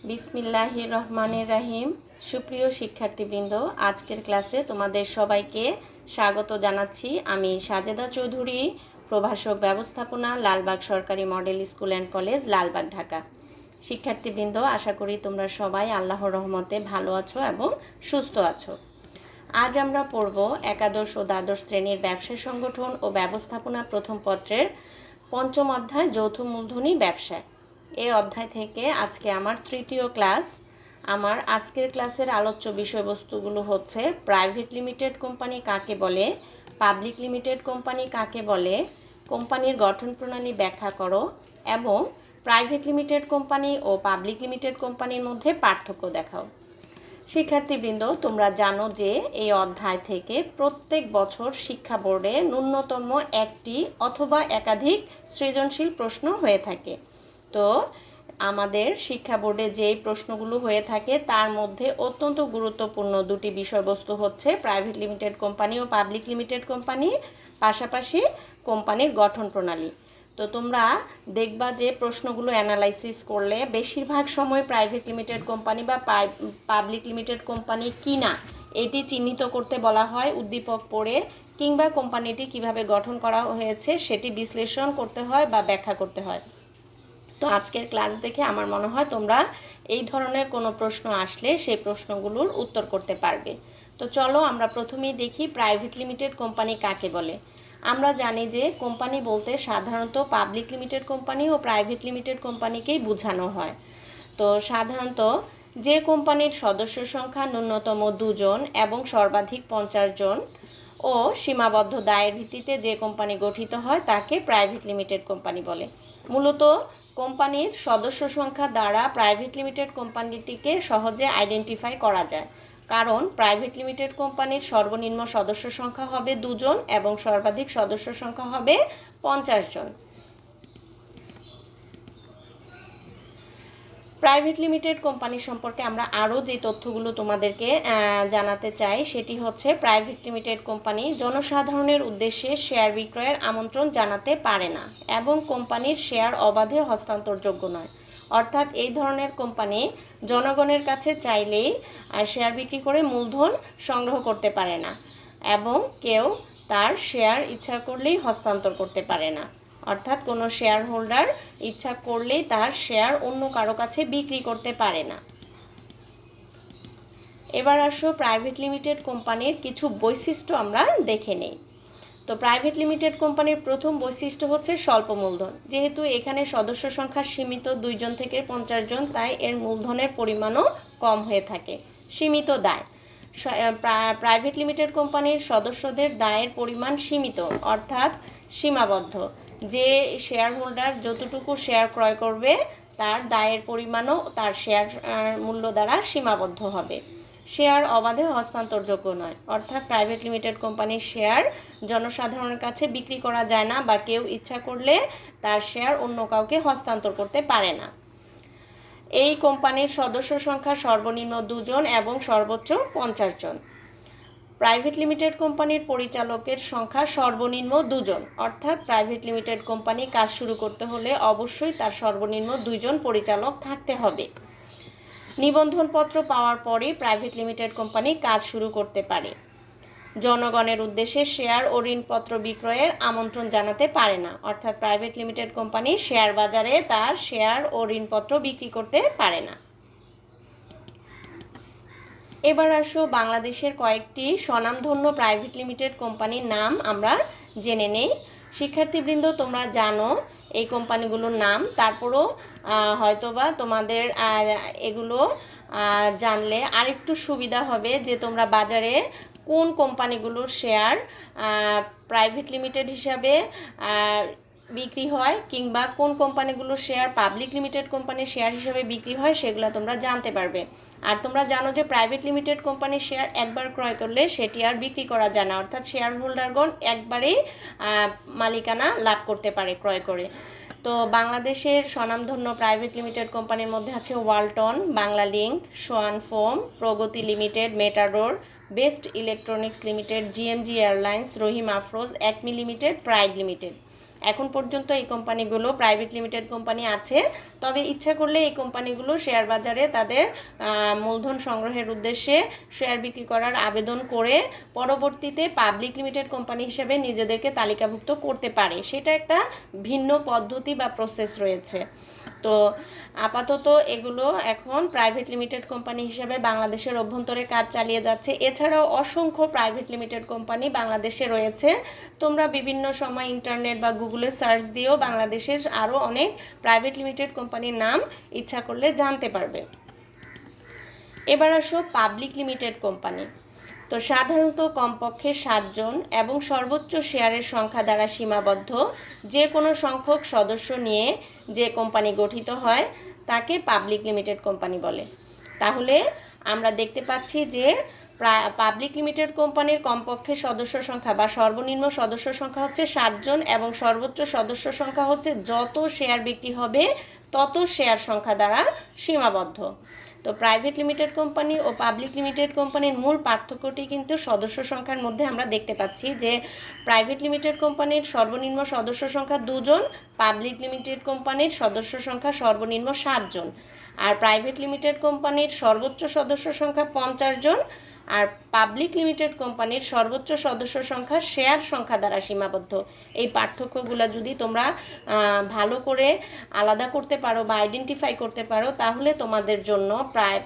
বিসমিল্লাহির রহমানির রাহিম। সুপ্রিয় শিক্ষার্থীবৃন্দ, আজকের ক্লাসে তোমাদের সবাইকে স্বাগত জানাচ্ছি। আমি সাজেদা চৌধুরী, প্রভাষক ব্যবস্থাপনা, লালবাগ সরকারি model school and college, Lalbagh, Dhaka. শিক্ষার্থীবৃন্দ, আশা করি তোমরা সবাই আল্লাহর রহমতে ভালো আছো এবং সুস্থ আছো। আজ আমরা পড়ব একাদশ ও দ্বাদশ শ্রেণীর ব্যবসা সংগঠন ও ব্যবস্থাপনা প্রথম পত্রের পঞ্চম অধ্যায় যৌথ মূলধনী ব্যবসায়। এই অধ্যায় থেকে আজকে আমার তৃতীয় ক্লাস। আমার আজকের ক্লাসের আলোচ্য বিষয়বস্তুগুলো হচ্ছে প্রাইভেট লিমিটেড কোম্পানি কাকে বলে, পাবলিক লিমিটেড কোম্পানি কাকে বলে, কোম্পানির গঠন প্রণালী ব্যাখ্যা করো এবং প্রাইভেট লিমিটেড কোম্পানি ও পাবলিক লিমিটেড কোম্পানির মধ্যে পার্থক্য দেখাও। শিক্ষার্থীবৃন্দ, তোমরা জানো যে এই অধ্যায় থেকে প্রত্যেক বছর শিক্ষা বোর্ডে ন্যূনতম একটি অথবা একাধিক সৃজনশীল প্রশ্ন হয়ে থাকে। তো আমাদের শিক্ষা বোর্ডে যেই প্রশ্নগুলো হয়ে থাকে তার মধ্যে অত্যন্ত গুরুত্বপূর্ণ দুটি বিষয়বস্তু হচ্ছে প্রাইভেট লিমিটেড কোম্পানি ও পাবলিক লিমিটেড কোম্পানি, পাশাপাশি কোম্পানির গঠন প্রণালী। তো তোমরা দেখবা যে প্রশ্নগুলো অ্যানালাইসিস করলে বেশিরভাগ সময় প্রাইভেট লিমিটেড কোম্পানি বা পাবলিক লিমিটেড কোম্পানি কি না এটি চিহ্নিত করতে বলা হয় উদ্দীপক পড়ে, কিংবা কোম্পানিটি কিভাবে গঠন করা হয়েছে সেটি বিশ্লেষণ করতে হয় বা ব্যাখ্যা করতে হয়। তো আজকের ক্লাস দেখে আমার মনে হয় তোমরা এই ধরনের কোনো প্রশ্ন আসলে সেই প্রশ্নগুলোর উত্তর করতে পারবে। তো চলো আমরা প্রথমেই দেখি প্রাইভেট লিমিটেড কোম্পানি কাকে বলে। আমরা জানি যে কোম্পানি বলতে সাধারণত পাবলিক লিমিটেড কোম্পানি ও প্রাইভেট লিমিটেড কোম্পানিকেই বোঝানো হয়। তো সাধারণত যে কোম্পানির সদস্য সংখ্যা ন্যূনতম 2 জন এবং সর্বাধিক 50 জন ও সীমাবদ্ধ দায়ের ভিত্তিতে যে কোম্পানি গঠিত হয় তাকে প্রাইভেট লিমিটেড কোম্পানি বলে। মূলত কোম্পানির সদস্য সংখ্যা দ্বারা প্রাইভেট লিমিটেড কোম্পানিটিকে সহজে আইডেন্টিফাই করা যায়, কারণ প্রাইভেট লিমিটেড কোম্পানির সর্বনিম্ন সদস্য সংখ্যা হবে 2 জন এবং সর্বাধিক সদস্য সংখ্যা হবে 50 জন। প্রাইভেট লিমিটেড কোম্পানি সম্পর্কে আমরা আরও যে তথ্যগুলো তোমাদেরকে জানাতে চাই সেটি হচ্ছে প্রাইভেট লিমিটেড কোম্পানি জনসাধারণের উদ্দেশ্যে শেয়ার বিক্রয়ের আমন্ত্রণ জানাতে পারে না এবং কোম্পানির শেয়ার অবাধে হস্তান্তরযোগ্য নয়। অর্থাৎ এই ধরনের কোম্পানি জনগণের কাছে চাইলেই শেয়ার বিক্রি করে মূলধন সংগ্রহ করতে পারে না এবং কেউ তার শেয়ার ইচ্ছা করলেই হস্তান্তর করতে পারে না। অর্থাৎ কোনো শেয়ার হোল্ডার ইচ্ছা করলেই তার শেয়ার অন্য কারো কাছে বিক্রি করতে পারে না। এবার আসো প্রাইভেট লিমিটেড কোম্পানির কিছু বৈশিষ্ট্য আমরা দেখে নেই। তো প্রাইভেট লিমিটেড কোম্পানির প্রথম বৈশিষ্ট্য হচ্ছে স্বল্প মূলধন। যেহেতু এখানে সদস্য সংখ্যা সীমিত 2 জন থেকে 50 জন, তাই এর মূলধনের পরিমাণও কম হয়ে থাকে। সীমিত দায়। প্রাইভেট লিমিটেড কোম্পানির সদস্যদের দায়ের পরিমাণ সীমিত, অর্থাৎ সীমাবদ্ধ। যে শেয়ার হোল্ডার যতটুকু শেয়ার ক্রয় করবে তার দায়ের পরিমাণও তার শেয়ার মূল্য দ্বারা সীমাবদ্ধ হবে। শেয়ার অবাধে হস্তান্তরযোগ্য নয়, অর্থাৎ প্রাইভেট লিমিটেড কোম্পানির শেয়ার জনসাধারণের কাছে বিক্রি করা যায় না বা কেউ ইচ্ছা করলে তার শেয়ার অন্য কাউকে হস্তান্তর করতে পারে না। এই কোম্পানির সদস্য সংখ্যা সর্বনিম্ন 2 জন এবং সর্বোচ্চ 50 জন। প্রাইভেট লিমিটেড কোম্পানির পরিচালকের সংখ্যা সর্বনিম্ন 2 জন, অর্থাৎ প্রাইভেট লিমিটেড কোম্পানি কাজ শুরু করতে হলে অবশ্যই তার সর্বনিম্ন 2 জন পরিচালক থাকতে হবে। নিবন্ধনপত্র পাওয়ার পরেই প্রাইভেট লিমিটেড কোম্পানি কাজ শুরু করতে পারে। জনগণের উদ্দেশ্যে শেয়ার ও ঋণপত্র বিক্রয়ের আমন্ত্রণ জানাতে পারে না, অর্থাৎ প্রাইভেট লিমিটেড কোম্পানি শেয়ার বাজারে তার শেয়ার ও ঋণপত্র বিক্রি করতে পারে না। এবার আসো বাংলাদেশের কয়েকটি স্বনামধন্য প্রাইভেট লিমিটেড কোম্পানির নাম আমরা জেনে নেই। শিক্ষার্থীবৃন্দ, তোমরা জানো এই কোম্পানিগুলোর নাম, তারপরও হয়তোবা তোমাদের এগুলো জানলে আরেকটু সুবিধা হবে যে তোমরা বাজারে কোন কোম্পানিগুলোর শেয়ার প্রাইভেট লিমিটেড হিসাবে বিক্রি হয় কিংবা কোন কোম্পানিগুলোর শেয়ার পাবলিক লিমিটেড কোম্পানির শেয়ার হিসেবে বিক্রি হয় সেগুলো তোমরা জানতে পারবে। আর তোমরা জানো যে প্রাইভেট লিমিটেড কোম্পানির শেয়ার একবার ক্রয় করলে সেটি আর বিক্রি করা যায় না, অর্থাৎ শেয়ার হোল্ডারগণ একবারেই মালিকানা লাভ করতে পারে ক্রয় করে। তো বাংলাদেশের স্বনামধন্য প্রাইভেট লিমিটেড কোম্পানির মধ্যে আছে Walton, Banglalink, Swan Foam, Pragati limited, Matador, Best Electronics limited, GMG Airlines, Rahim Afroz, ACME limited, Pride limited. এখন পর্যন্ত এই কোম্পানিগুলো প্রাইভেট লিমিটেড কোম্পানি আছে, তবে ইচ্ছা করলে এই কোম্পানিগুলো শেয়ার বাজারে তাদের মূলধন সংগ্রহের উদ্দেশ্যে শেয়ার বিক্রি করার আবেদন করে পরবর্তীতে পাবলিক লিমিটেড কোম্পানি হিসেবে নিজেদেরকে তালিকাভুক্ত করতে পারে। সেটা একটা ভিন্ন পদ্ধতি বা প্রসেস রয়েছে। তো আপাতত এগুলো এখন প্রাইভেট লিমিটেড কোম্পানি হিসেবে বাংলাদেশের অভ্যন্তরে কাজ চালিয়ে যাচ্ছে। এছাড়াও অসংখ্য প্রাইভেট লিমিটেড কোম্পানি বাংলাদেশে রয়েছে। তোমরা বিভিন্ন সময় ইন্টারনেট বা গুগলে সার্চ দিয়েও বাংলাদেশের আরও অনেক প্রাইভেট লিমিটেড কোম্পানির নাম ইচ্ছা করলে জানতে পারবে। এবার আসো পাবলিক লিমিটেড কোম্পানি। তো সাধারণত কমপক্ষে 7 জন এবং সর্বোচ্চ শেয়ারের সংখ্যা দ্বারা সীমাবদ্ধ যে কোনো সংখ্যক সদস্য নিয়ে যে কোম্পানি গঠিত হয় তাকে পাবলিক লিমিটেড কোম্পানি বলে। তাহলে আমরা দেখতে পাচ্ছি যে পাবলিক লিমিটেড কোম্পানির কমপক্ষে সদস্য সংখ্যা বা সর্বনিম্ন সদস্য সংখ্যা হচ্ছে 7 জন এবং সর্বোচ্চ সদস্য সংখ্যা হচ্ছে যত শেয়ার বিক্রি হবে তত শেয়ার সংখ্যা দ্বারা সীমাবদ্ধ। তো প্রাইভেট লিমিটেড কোম্পানি ও পাবলিক লিমিটেড কোম্পানির মূল পার্থক্যটি কিন্তু সদস্য সংখ্যার মধ্যে আমরা দেখতে পাচ্ছি যে প্রাইভেট লিমিটেড কোম্পানির সর্বনিম্ন সদস্য সংখ্যা 2 জন, পাবলিক লিমিটেড কোম্পানির সদস্য সংখ্যা সর্বনিম্ন 7 জন, আর প্রাইভেট লিমিটেড কোম্পানির সর্বোচ্চ সদস্য সংখ্যা 50 জন, আর পাবলিক লিমিটেড কোম্পানির সর্বোচ্চ সদস্য সংখ্যা শেয়ার সংখ্যা দ্বারা সীমাবদ্ধ। এই পার্থক্যগুলো যদি তোমরা ভালো করে আলাদা করতে পারো বা আইডেন্টিফাই করতে পারো তাহলে তোমাদের জন্য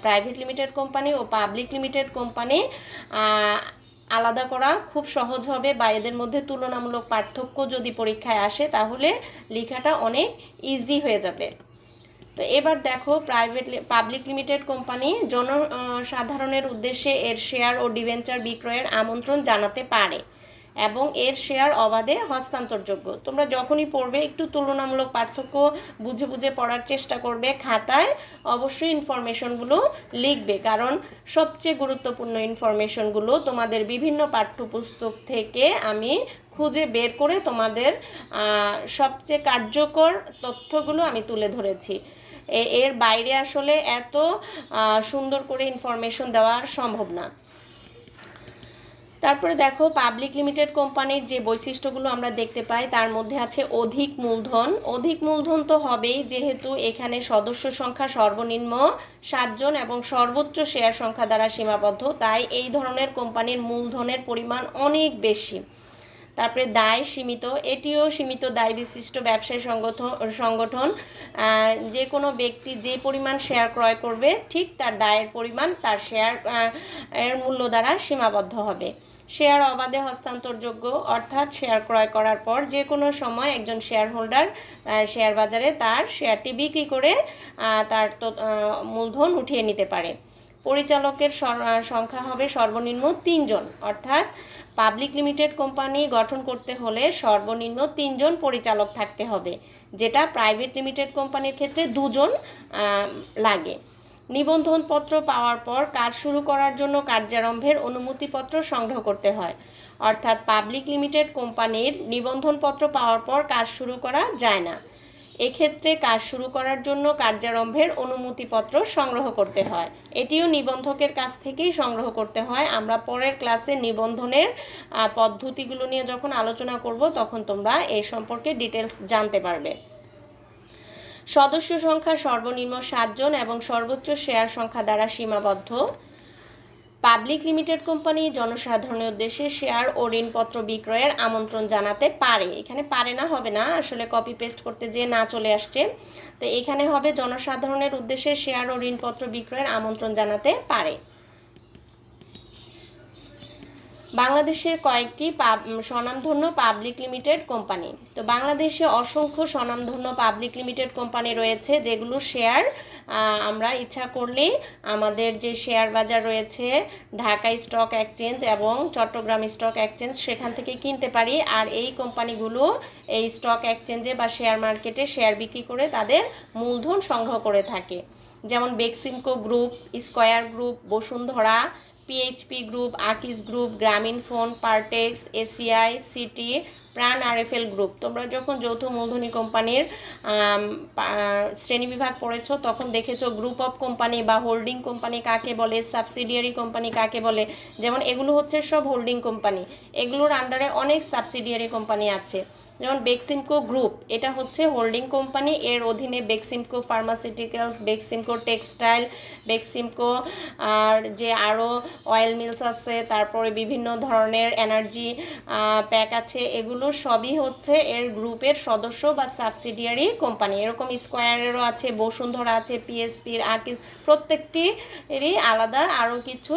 প্রাইভেট লিমিটেড কোম্পানি ও পাবলিক লিমিটেড কোম্পানি আলাদা করা খুব সহজ হবে, বা এদের মধ্যে তুলনামূলক পার্থক্য যদি পরীক্ষায় আসে তাহলে লেখাটা অনেক ইজি হয়ে যাবে। তো এবার দেখো পাবলিক লিমিটেড কোম্পানি জনসাধারণের উদ্দেশ্যে এর শেয়ার ও ডিবেঞ্চার বিক্রয়ের আমন্ত্রণ জানাতে পারে এবং এর শেয়ার অবাধে হস্তান্তরযোগ্য। তোমরা যখনই পড়বে একটু তুলনামূলক পার্থক্য বুঝে বুঝে পড়ার চেষ্টা করবে, খাতায় অবশ্যই ইনফরমেশনগুলো লিখবে, কারণ সবচেয়ে গুরুত্বপূর্ণ ইনফরমেশনগুলো তোমাদের বিভিন্ন পাঠ্যপুস্তক থেকে আমি খুঁজে বের করে তোমাদের সবচেয়ে কার্যকর তথ্যগুলো আমি তুলে ধরেছি। এর বাইরে আসলে এত সুন্দর করে ইনফরমেশন দেওয়া সম্ভব না। তারপরে দেখো পাবলিক লিমিটেড কোম্পানির যে বৈশিষ্ট্যগুলো আমরা দেখতে পাই তার মধ্যে আছে অধিক মূলধন। অধিক মূলধন তো হবেই, যেহেতু এখানে সদস্য সংখ্যা সর্বনিম্ন 7 জন এবং সর্বোচ্চ শেয়ার সংখ্যা দ্বারা সীমাবদ্ধ, তাই এই ধরনের কোম্পানির মূলধনের পরিমাণ অনেক বেশি। তারপরে দায় সীমিত, এটিও সীমিত দায় বিশিষ্ট ব্যবসায়ী সংগঠন। যে কোনো ব্যক্তি যে পরিমাণ শেয়ার ক্রয় করবে ঠিক তার দায়ের পরিমাণ তার শেয়ার এর মূল্য দ্বারা সীমাবদ্ধ হবে। শেয়ার অবাধে হস্তান্তরযোগ্য, অর্থাৎ শেয়ার ক্রয় করার পর যে কোনো সময় একজন শেয়ার হোল্ডার শেয়ার বাজারে তার শেয়ারটি বিক্রি করে তার মূলধন উঠিয়ে নিতে পারে। পরিচালকের সংখ্যা হবে সর্বনিম্ন 3 জন, অর্থাৎ পাবলিক লিমিটেড কোম্পানি গঠন করতে হলে সর্বনিম্ন 3 জন পরিচালক থাকতে হবে, যেটা প্রাইভেট লিমিটেড কোম্পানির ক্ষেত্রে 2 জন লাগে। নিবন্ধনপত্র পাওয়ার পর কাজ শুরু করার জন্য কার্যারম্ভের অনুমতিপত্র সংগ্রহ করতে হয়, অর্থাৎ পাবলিক লিমিটেড কোম্পানির নিবন্ধনপত্র পাওয়ার পর কাজ শুরু করা যায় না। এক্ষেত্রে কাজ শুরু করার জন্য কার্যারম্ভের অনুমতিপত্র সংগ্রহ করতে হয়, এটিও নিবন্ধকের কাছ থেকেই সংগ্রহ করতে হয়। আমরা পরের ক্লাসে নিবন্ধনের পদ্ধতিগুলো নিয়ে যখন আলোচনা করব তখন তোমরা এই সম্পর্কে ডিটেলস জানতে পারবে। সদস্য সংখ্যা সর্বনিম্ন 7 জন এবং সর্বোচ্চ শেয়ার সংখ্যা দ্বারা সীমাবদ্ধ। পাবলিক লিমিটেড কোম্পানি জনসাধারণের উদ্দেশ্যে শেয়ার ও ঋণপত্র বিক্রয়ের আমন্ত্রণ জানাতে পারে। এখানে পারে না হবে না, আসলে কপি পেস্ট করতে যেয়ে না চলে আসছে, তো এখানে হবে জনসাধারণের উদ্দেশ্যে শেয়ার ও ঋণপত্র বিক্রয়ের আমন্ত্রণ জানাতে পারে। বাংলাদেশের কয়েকটি স্বনামধন্য পাবলিক লিমিটেড কোম্পানি। তো বাংলাদেশে অসংখ্য স্বনামধন্য পাবলিক লিমিটেড কোম্পানি রয়েছে, যেগুলো শেয়ার আমরা ইচ্ছা করলেই আমাদের যে শেয়ার বাজার রয়েছে ঢাকা স্টক এক্সচেঞ্জ এবং চট্টগ্রাম স্টক এক্সচেঞ্জ সেখান থেকে কিনতে পারি। আর এই কোম্পানিগুলো এই স্টক এক্সচেঞ্জে বা শেয়ার মার্কেটে শেয়ার বিক্রি করে তাদের মূলধন সংগ্রহ করে থাকে, যেমন Beximco group, square group, Bashundhara, PHP group, আকিস গ্রুপ, গ্রামীণ ফোন, পার্টেক্স, এসিআই, সিটি, প্রাণ, আরএফএল গ্রুপ। তোমরা যখন যৌথ মূলধনী কোম্পানির শ্রেণীবিভাগ পড়েছো তখন দেখেছো গ্রুপ অফ কোম্পানি বা হোল্ডিং কোম্পানি কাকে বলে, সাবসিডিয়ারি কোম্পানি কাকে বলে। যেমন এগুলো হচ্ছে সব হোল্ডিং কোম্পানি, এগুলোর আন্ডারে অনেক সাবসিডিয়ারি কোম্পানি আছে। যেমন বেক্সিমকো গ্রুপ, এটা হচ্ছে হোল্ডিং কোম্পানি, এর অধীনে বেক্সিমকো ফার্মাসিউটিক্যালস, বেক্সিমকো টেক্সটাইল, বেক্সিমকো আর যে আরও অয়েল মিলস আছে, তারপরে বিভিন্ন ধরনের এনার্জি প্যাক আছে, এগুলো সবই হচ্ছে এর গ্রুপের সদস্য বা সাবসিডিয়ারি কোম্পানি। এরকম স্কোয়ারেরও আছে, বসুন্ধরা আছে, পিএসপির, আকিস, প্রত্যেকটিরই আলাদা আরও কিছু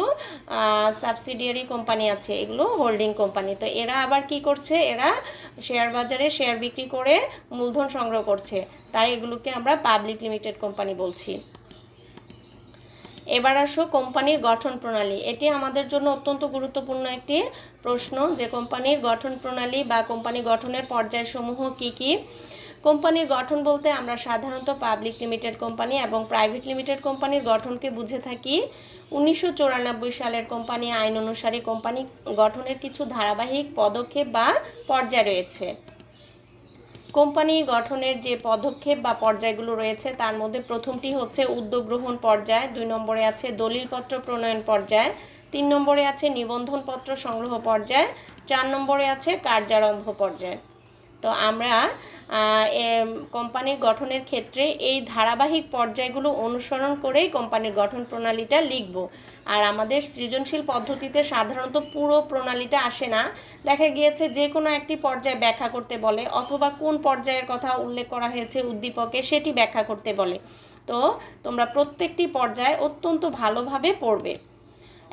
সাবসিডিয়ারি কোম্পানি আছে, এগুলো হোল্ডিং কোম্পানি। তো এরা আবার কি করছে, এরা শেয়ার বাজারে শেয়ার বিক্রি করে মূলধন সংগ্রহ করছে, তাই এগুলোকে আমরা পাবলিক লিমিটেড কোম্পানি বলছি। এবার আসো কোম্পানির গঠন প্রণালী। এটি আমাদের জন্য অত্যন্ত গুরুত্বপূর্ণ একটি প্রশ্ন যে কোম্পানির গঠন প্রণালী বা কোম্পানি গঠনের পর্যায়সমূহ কি কি। কোম্পানির গঠন বলতে আমরা সাধারণত পাবলিক লিমিটেড কোম্পানি এবং প্রাইভেট লিমিটেড কোম্পানির গঠনকে বুঝে থাকি। 1994 সালের কোম্পানি আইন অনুসারে কোম্পানি গঠনের কিছু ধারাবাহিক পদক্ষেপ বা পর্যায় রয়েছে। কোম্পানি গঠনের যে পদক্ষেপ বা পর্যায়গুলো রয়েছে তার মধ্যে প্রথমটি হচ্ছে উদ্যোগ গ্রহণ পর্যায়, 2 নম্বরে আছে দলিলপত্র প্রণয়ন পর্যায়, 3 নম্বরে আছে নিবন্ধনপত্র সংগ্রহ পর্যায়, 4 নম্বরে আছে কার্যারম্ভ পর্যায়। তো আমরা কোম্পানির গঠনের ক্ষেত্রে এই ধারাবাহিক পর্যায়গুলো অনুসরণ করেই কোম্পানির গঠন প্রণালীটা লিখব। আর আমাদের সৃজনশীল পদ্ধতিতে সাধারণত পুরো প্রণালীটা আসে না, দেখা গিয়েছে যে কোনো একটি পর্যায় ব্যাখ্যা করতে বলে অথবা কোন পর্যায়ের কথা উল্লেখ করা হয়েছে উদ্দীপকে সেটি ব্যাখ্যা করতে বলে। তো তোমরা প্রত্যেকটি পর্যায় অত্যন্ত ভালোভাবে পড়বে।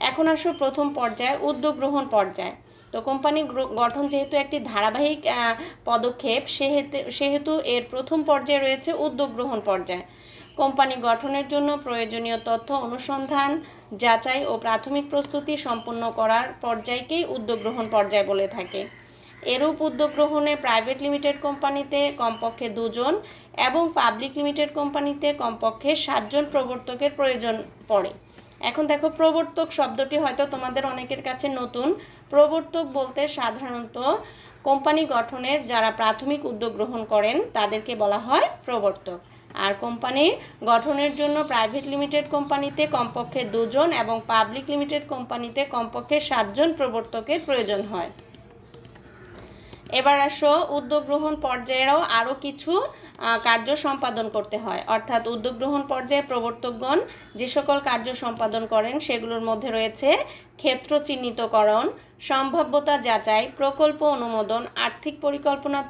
এখন আসো প্রথম পর্যায় উদ্যোগ গ্রহণ পর্যায়। তো কোম্পানি গঠন যেহেতু একটি ধারাবাহিক পদক্ষেপ সেহেতু এর প্রথম পর্যায়ে রয়েছে উদ্যোগ গ্রহণ পর্যায়। কোম্পানি গঠনের জন্য প্রয়োজনীয় তথ্য অনুসন্ধান, যাচাই ও প্রাথমিক প্রস্তুতি সম্পন্ন করার পর্যায়কেই উদ্যোগ গ্রহণ পর্যায় বলে থাকে। এরূপ উদ্যোগ গ্রহণে প্রাইভেট লিমিটেড কোম্পানিতে কমপক্ষে 2 জন এবং পাবলিক লিমিটেড কোম্পানিতে কমপক্ষে 7 জন প্রবর্তকের প্রয়োজন পড়ে। এখন দেখো, প্রবর্তক শব্দটি হয়তো তোমাদের অনেকের কাছে নতুন। প্রবর্তক বলতে সাধারণত কোম্পানি গঠনের যারা প্রাথমিক উদ্যোগ গ্রহণ করেন তাদেরকে বলা হয় প্রবর্তক। আর কোম্পানি গঠনের জন্য প্রাইভেট লিমিটেড কোম্পানিতে কমপক্ষে 2 জন এবং পাবলিক লিমিটেড কোম্পানিতে কমপক্ষে 7 জন প্রবর্তকের প্রয়োজন হয়। এবার আসো উদ্যোগ গ্রহণ পর্যায়েরও আরও কিছু কার্য সম্পাদন করতে হয়, অর্থাৎ উদ্যোগ গ্রহণ পর্যায়ে প্রবর্তকগণ যে সকল কার্য সম্পাদন করেন সেগুলোর মধ্যে রয়েছে ক্ষেত্র চিহ্নিতকরণ, সম্ভাব্যতা যাচাই, প্রকল্প অনুমোদন, আর্থিক পরিকল্পনা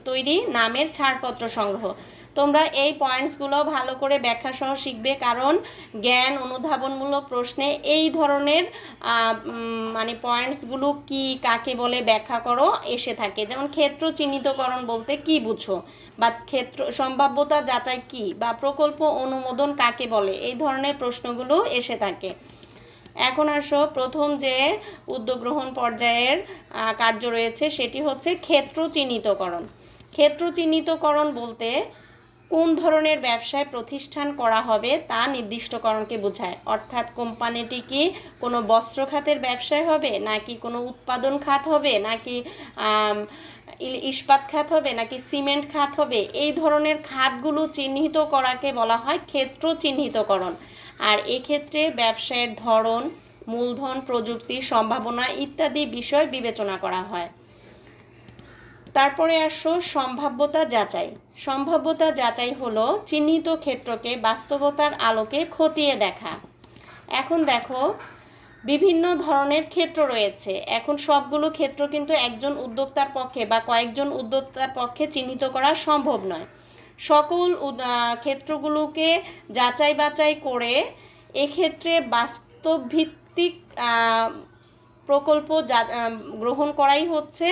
তৈরি, নামের ছাড়পত্র সংগ্রহ। তোমরা এই পয়েন্টসগুলো ভালো করে ব্যাখ্যা সহ শিখবে, কারণ জ্ঞান অনুধাবনমূলক প্রশ্নে এই ধরনের মানে পয়েন্টসগুলো কি কাকে বলে ব্যাখ্যা করো এসে থাকে। যেমন ক্ষেত্র চিহ্নিতকরণ বলতে কি বুঝো, বা ক্ষেত্র সম্ভাব্যতা যাচাই কি, বা প্রকল্প অনুমোদন কাকে বলে, এই ধরনের প্রশ্নগুলো এসে থাকে। এখন আসো প্রথম যে উদ্যোগ গ্রহণ পর্যায়ের কার্য রয়েছে সেটি হচ্ছে ক্ষেত্র চিহ্নিতকরণ। ক্ষেত্র চিহ্নিতকরণ বলতে কোন ধরনের ব্যবসায় প্রতিষ্ঠান করা হবে তা নির্দিষ্টকরণকে বোঝায়, অর্থাৎ কোম্পানিটি কি কোনো বস্ত্র খাতের ব্যবসায় হবে, নাকি কোনো উৎপাদন খাত হবে, নাকি ইস্পাত খাত হবে, নাকি সিমেন্ট খাত হবে, এই ধরনের খাতগুলো চিহ্নিত করাকে বলা হয় ক্ষেত্র চিহ্নিতকরণ। আর এক্ষেত্রে ব্যবসায়ের ধরন, মূলধন, প্রযুক্তি, সম্ভাবনা ইত্যাদি বিষয় বিবেচনা করা হয়। তারপরে আসো সম্ভাব্যতা যাচাই। সম্ভাব্যতা যাচাই হলো চিহ্নিত ক্ষেত্রকে বাস্তবতার আলোকে খতিয়ে দেখা। এখন দেখো, বিভিন্ন ধরনের ক্ষেত্র রয়েছে। এখন সবগুলো ক্ষেত্র কিন্তু একজন উদ্যোক্তার পক্ষে বা কয়েকজন উদ্যোক্তার পক্ষে চিহ্নিত করা সম্ভব নয়। সকল ক্ষেত্রগুলোকে যাচাই বাছাই করে এক্ষেত্রে বাস্তবভিত্তিক প্রকল্প গ্রহণ করাই হচ্ছে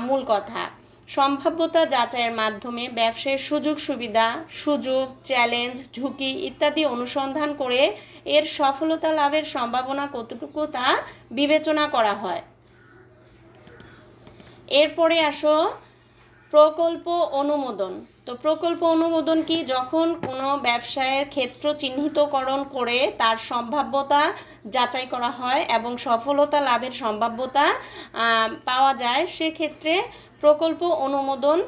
মূল কথা। সম্ভাব্যতা যাচাইয়ের মাধ্যমে ব্যবসায়ের সুযোগ সুবিধা, চ্যালেঞ্জ, ঝুঁকি ইত্যাদি অনুসন্ধান করে এর সফলতা লাভের সম্ভাবনা কতটুকু তা বিবেচনা করা হয়। এরপরে আসো প্রকল্প অনুমোদন। তো প্রকল্প অনুমোদন কি? যখন কোনো ব্যবসায়ের ক্ষেত্র চিহ্নিতকরণ করে তার সম্ভাব্যতা যাচাই করা হয় এবং সফলতা লাভের সম্ভাব্যতা পাওয়া যায়, সেক্ষেত্রে প্রকল্প অনুমোদন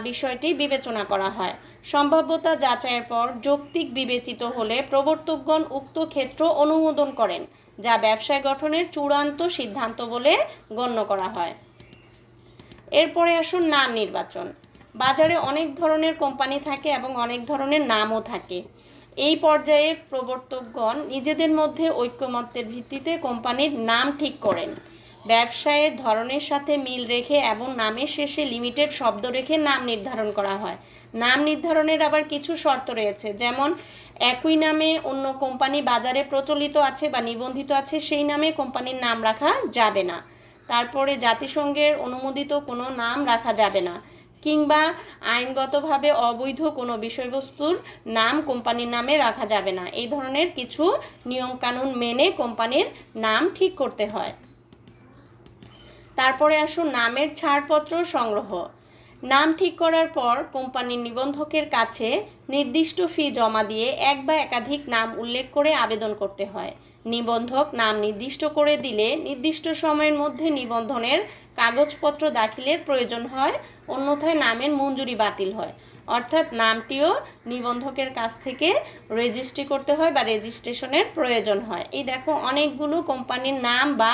বিষয়টি বিবেচনা করা হয়। সম্ভাব্যতা যাচাইয়ের পর যৌক্তিক বিবেচিত হলে প্রবর্তকগণ উক্ত ক্ষেত্র অনুমোদন করেন, যা ব্যবসায় গঠনের চূড়ান্ত সিদ্ধান্ত বলে গণ্য করা হয়। এরপরে আসুন নাম নির্বাচন। বাজারে অনেক ধরনের কোম্পানি থাকে এবং অনেক ধরনের নামও থাকে। এই পর্যায়ে প্রবর্তকগণ নিজেদের মধ্যে ঐক্যমত্যের ভিত্তিতে কোম্পানির নাম ঠিক করেন। ব্যবসায়ের ধরনের সাথে মিল রেখে এবং নামের শেষে লিমিটেড শব্দ রেখে নাম নির্ধারণ করা হয়। নাম নির্ধারণের আবার কিছু শর্ত রয়েছে, যেমন একই নামে অন্য কোম্পানি বাজারে প্রচলিত আছে বা নিবন্ধিত আছে সেই নামে কোম্পানির নাম রাখা যাবে না। তারপরে জাতিসংঘের অনুমোদিত কোনো নাম রাখা যাবে না, কিংবা আইনগতভাবে অবৈধ কোনো বিষয়বস্তুর নাম কোম্পানির নামে রাখা যাবে না। এই ধরনের কিছু নিয়মকানুন মেনে কোম্পানির নাম ঠিক করতে হয়। তারপরে আসুন নামের ছাড়পত্র সংগ্রহ। নাম ঠিক করার পর কোম্পানির নিবন্ধকের কাছে নির্দিষ্ট ফি জমা দিয়ে এক বা একাধিক নাম উল্লেখ করে আবেদন করতে হয়। নিবন্ধক নাম নির্দিষ্ট করে দিলে নির্দিষ্ট সময়ের মধ্যে নিবন্ধনের কাগজপত্র দাখিলের প্রয়োজন হয়, অন্যথায় নামের মঞ্জুরি বাতিল হয়। অর্থাৎ নামটিও নিবন্ধকের কাছ থেকে রেজিস্ট্রি করতে হয় বা রেজিস্ট্রেশনের প্রয়োজন হয়। এই দেখো অনেকগুলো কোম্পানির নাম বা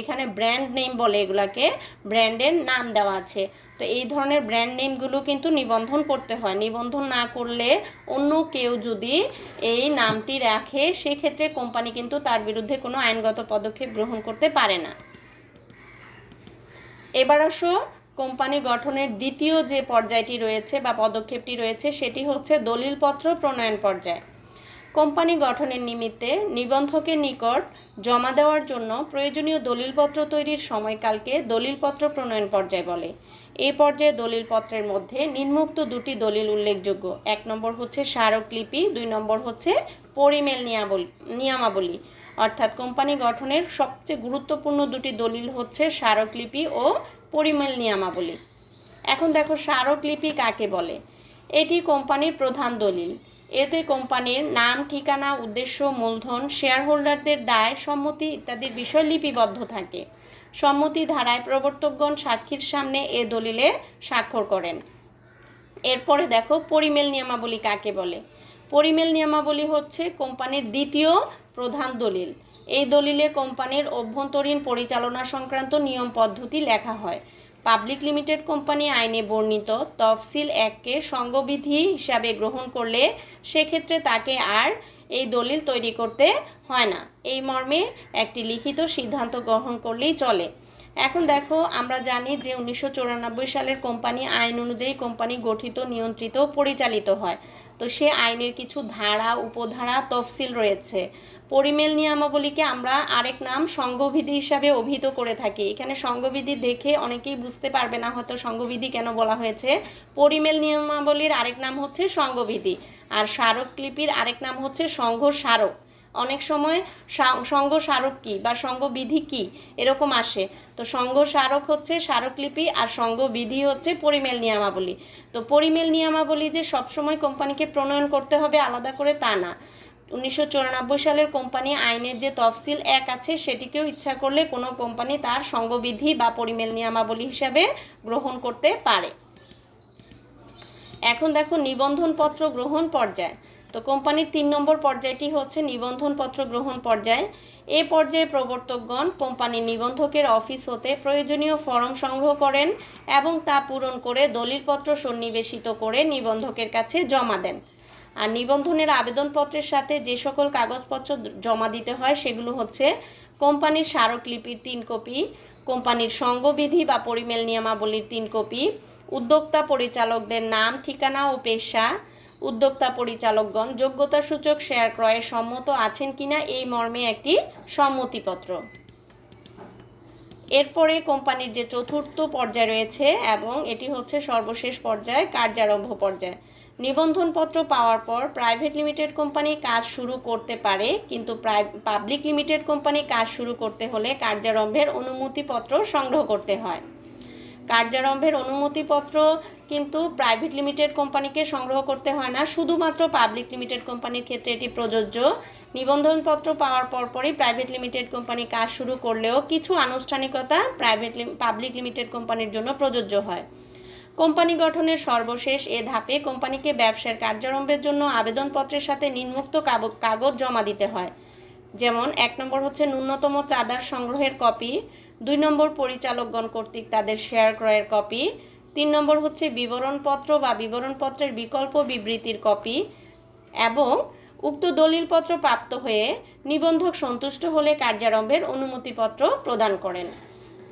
এখানে ব্র্যান্ড নেম বলে, এগুলাকে ব্র্যান্ডের নাম দেওয়া আছে। তো এই ধরনের ব্র্যান্ড নেমগুলো কিন্তু নিবন্ধন করতে হয়। নিবন্ধন না করলে অন্য কেউ যদি এই নামটি রাখে সেক্ষেত্রে কোম্পানি কিন্তু তার বিরুদ্ধে কোনো আইনগত পদক্ষেপ গ্রহণ করতে পারে না। এবার আসো কোম্পানি গঠনের দ্বিতীয় যে পর্যায়টি রয়েছে বা পদক্ষেপটি রয়েছে সেটি হচ্ছে দলিলপত্র প্রণয়ন পর্যায়। কোম্পানি গঠনের নিমিত্তে নিবন্ধকের নিকট জমা দেওয়ার জন্য প্রয়োজনীয় দলিলপত্র তৈরির সময়কালকে দলিলপত্র প্রণয়ন পর্যায় বলে। এই পর্যায়ে দলিলপত্রের মধ্যে নিম্নোক্ত দুটি দলিল উল্লেখযোগ্য। 1 নম্বর হচ্ছে স্মারকলিপি, 2 নম্বর হচ্ছে পরিমেল নিয়মাবলী। অর্থাৎ কোম্পানি গঠনের সবচেয়ে গুরুত্বপূর্ণ দুটি দলিল হচ্ছে স্মারকলিপি ও পরিমেল নিয়মাবলী। এখন দেখো স্মারকলিপি কাকে বলে। এটি কোম্পানির প্রধান দলিল। এতে কোম্পানির নাম, ঠিকানা, উদ্দেশ্য, মূলধন, শেয়ার হোল্ডারদের দায়, সম্মতি ইত্যাদির বিষয় লিপিবদ্ধ থাকে। সম্মতি ধারায় প্রবর্তকগণ সাক্ষীর সামনে এ দলিলে স্বাক্ষর করেন। এরপরে দেখো পরিমেল নিয়মাবলী কাকে বলে। পরিমেল নিয়মাবলী হচ্ছে কোম্পানির দ্বিতীয় প্রধান দলিল। এই দলিলে কোম্পানির অভ্যন্তরীণ পরিচালনা সংক্রান্ত নিয়ম পদ্ধতি লেখা হয়। পাবলিক লিমিটেড কোম্পানি আইনে বর্ণিত তফসিল 1কে সংঘবিধি হিসাবে গ্রহণ করলে সেক্ষেত্রে তাকে আর এই দলিল তৈরি করতে হয় না। এই মর্মে একটি লিখিত সিদ্ধান্ত গ্রহণ করলেই চলে। এখন দেখো আমরা জানি যে 1994 সালের কোম্পানি আইন অনুযায়ী কোম্পানি গঠিত, নিয়ন্ত্রিত, পরিচালিত হয়। তো সে আইনের কিছু ধারা, উপধারা, তফসিল রয়েছে। পরিমেল নিয়মাবলীকে আমরা আরেক নাম সংঘবিধি হিসাবে অভিহিত করে থাকি। এখানে সংঘবিধি দেখে অনেকেই বুঝতে পারবে না হয়তো সংঘবিধি কেন বলা হয়েছে। পরিমেল নিয়মাবলীর আরেক নাম হচ্ছে সংঘবিধি, আর স্মারকলিপির আরেক নাম হচ্ছে সংঘ স্মারক। অনেক সময় সংঘ স্মারক কী বা সংঘবিধি কী এরকম আসে। তো সংঘ স্মারক হচ্ছে স্মারকলিপি আর সংঘবিধি হচ্ছে পরিমেল নিয়মাবলী। তো পরিমেল নিয়মাবলী যে সবসময় কোম্পানিকে প্রণয়ন করতে হবে আলাদা করে তা না। 1994 সালের কোম্পানি আইনের যে তফসিল 1 আছে সেটিকেও ইচ্ছা করলে কোনো কোম্পানি তার সংঘবিধি বা পরিমেল নিয়মাবলী হিসাবে গ্রহণ করতে পারে। এখন দেখো নিবন্ধনপত্র গ্রহণ পর্যায়। তো কোম্পানির 3 নম্বর পর্যায়টি হচ্ছে নিবন্ধনপত্র গ্রহণ পর্যায়। এ পর্যায়ে প্রবর্তকগণ কোম্পানির নিবন্ধকের অফিস হতে প্রয়োজনীয় ফরম সংগ্রহ করেন এবং তা পূরণ করে দলিলপত্র সন্নিবেশিত করে নিবন্ধকের কাছে জমা দেন। আর নিবন্ধনের আবেদনপত্রের সাথে যে সকল কাগজপত্র জমা দিতে হয় সেগুলো হচ্ছে কোম্পানির স্মারকলিপির 3 কপি, কোম্পানির সংঘবিধি বা পরিমেল নিয়মাবলীর 3 কপি, উদ্যোক্তা পরিচালকদের নাম, ঠিকানা ও পেশা, উদ্যোক্তা পরিচালকগণ যোগ্যতাসূচক শেয়ার ক্রয়ে সম্মত আছেন কিনা এই মর্মে একটি সম্মতিপত্র। এরপরে কোম্পানির যে চতুর্থ পর্যায় রয়েছে এবং এটি হচ্ছে সর্বশেষ পর্যায়, কার্যারম্ভ পর্যায়। নিবন্ধনপত্র পাওয়ার পর প্রাইভেট লিমিটেড কোম্পানি কাজ শুরু করতে পারে, কিন্তু পাবলিক লিমিটেড কোম্পানি কাজ শুরু করতে হলে কার্যারম্ভের অনুমতিপত্র সংগ্রহ করতে হয়। কার্যারম্ভের অনুমতিপত্র কিন্তু প্রাইভেট লিমিটেড কোম্পানিকে সংগ্রহ করতে হয় না, শুধুমাত্র পাবলিক লিমিটেড কোম্পানির ক্ষেত্রে এটি প্রযোজ্য। নিবন্ধনপত্র পাওয়ার পরপরই প্রাইভেট লিমিটেড কোম্পানি কাজ শুরু করলেও কিছু আনুষ্ঠানিকতা পাবলিক লিমিটেড কোম্পানির জন্য প্রযোজ্য হয়। কোম্পানি গঠনের সর্বশেষ এ ধাপে কোম্পানিকে ব্যবসার কার্যারম্ভের জন্য আবেদনপত্রের সাথে নিম্নোক্ত কাগজ জমা দিতে হয়। যেমন 1 নম্বর হচ্ছে ন্যূনতম চাঁদার সংগ্রহের কপি, 2 নম্বর পরিচালকগণ কর্তৃক তাদের শেয়ার ক্রয়ের কপি। 3 নম্বর হচ্ছে বিবরণপত্র বা বিবরণপত্রের বিকল্প বিবৃতির কপি এবং উক্ত দলিলপত্র প্রাপ্ত হয়ে নিবন্ধক সন্তুষ্ট হলে কার্যারম্ভের অনুমতিপত্র প্রদান করেন।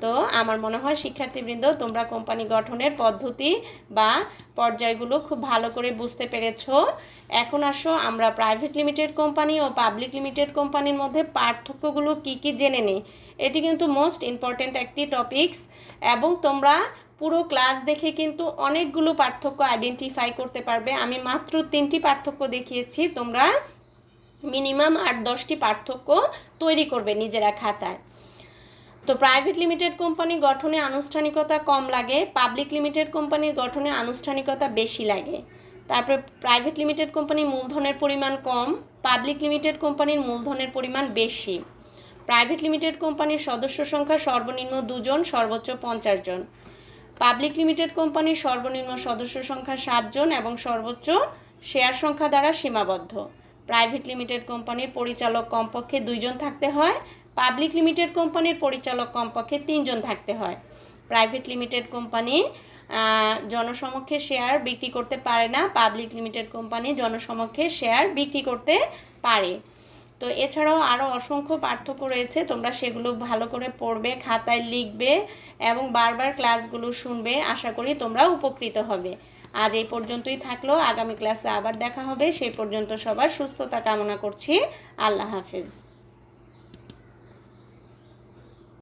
তো আমার মনে হয় শিক্ষার্থীবৃন্দ তোমরা কোম্পানি গঠনের পদ্ধতি বা পর্যায়গুলো খুব ভালো করে বুঝতে পেরেছো। এখন আসো আমরা প্রাইভেট লিমিটেড কোম্পানি ও পাবলিক লিমিটেড কোম্পানির মধ্যে পার্থক্যগুলো কি কি জেনে নিই। এটি কিন্তু মোস্ট ইম্পর্ট্যান্ট একটি টপিকস এবং তোমরা পুরো ক্লাস দেখে কিন্তু অনেকগুলো পার্থক্য আইডেন্টিফাই করতে পারবে। আমি মাত্র 3টি পার্থক্য দেখিয়েছি, তোমরা মিনিমাম 8-10টি পার্থক্য তৈরি করবে নিজেরা খাতায়। তো প্রাইভেট লিমিটেড কোম্পানি গঠনে আনুষ্ঠানিকতা কম লাগে, পাবলিক লিমিটেড কোম্পানির গঠনে আনুষ্ঠানিকতা বেশি লাগে। তারপরে প্রাইভেট লিমিটেড কোম্পানির মূলধনের পরিমাণ কম, পাবলিক লিমিটেড কোম্পানির মূলধনের পরিমাণ বেশি। প্রাইভেট লিমিটেড কোম্পানির সদস্য সংখ্যা সর্বনিম্ন 2 জন, সর্বোচ্চ 50 জন। পাবলিক লিমিটেড কোম্পানির সর্বনিম্ন সদস্য সংখ্যা 7 জন এবং সর্বোচ্চ শেয়ার সংখ্যা দ্বারা সীমাবদ্ধ। প্রাইভেট লিমিটেড কোম্পানির পরিচালক কমপক্ষে 2 জন থাকতে হয়, পাবলিক লিমিটেড কোম্পানির পরিচালক কমপক্ষে 3 জন থাকতে হয়। প্রাইভেট লিমিটেড কোম্পানি জনসমক্ষে শেয়ার বিক্রি করতে পারে না, পাবলিক লিমিটেড কোম্পানি জনসমক্ষে শেয়ার বিক্রি করতে পারে। তো এছাড়াও আরও অসংখ্য পার্থক্য রয়েছে, তোমরা সেগুলো ভালো করে পড়বে, খাতায় লিখবে এবং বারবার ক্লাসগুলো শুনবে। আশা করি তোমরা উপকৃত হবে। আজ এই পর্যন্তই থাকলো, আগামী ক্লাসে আবার দেখা হবে। সেই পর্যন্ত সবার সুস্থতা কামনা করছি। আল্লাহ হাফেজ।